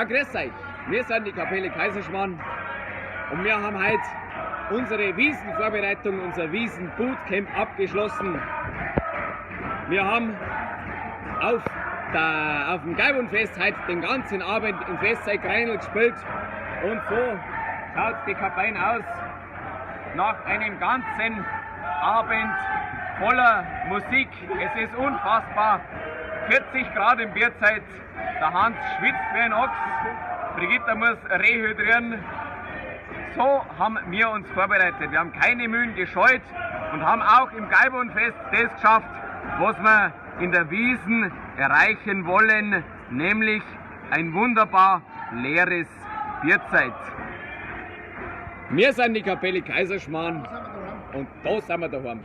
grüß euch. Wir sind die Kapelle Kaiserschmarrn und wir haben heute unsere Wiesenvorbereitung, unser Wiesen-Bootcamp abgeschlossen. Wir haben auf dem Gaibundfest heute den ganzen Abend im Festzeit Greinl gespielt und so schaut die Kapelle aus nach einem ganzen Abend voller Musik. Es ist unfassbar. 40 Grad im Bierzeit, der Hans schwitzt wie ein Ochs, Brigitta muss rehydrieren. So haben wir uns vorbereitet. Wir haben keine Mühen gescheut und haben auch im Gaibundfest das geschafft, was wir in der Wiesen erreichen wollen, nämlich ein wunderbar leeres Bierzeit. Wir sind die Kapelle Kaiserschmarrn und da sind wir daheim.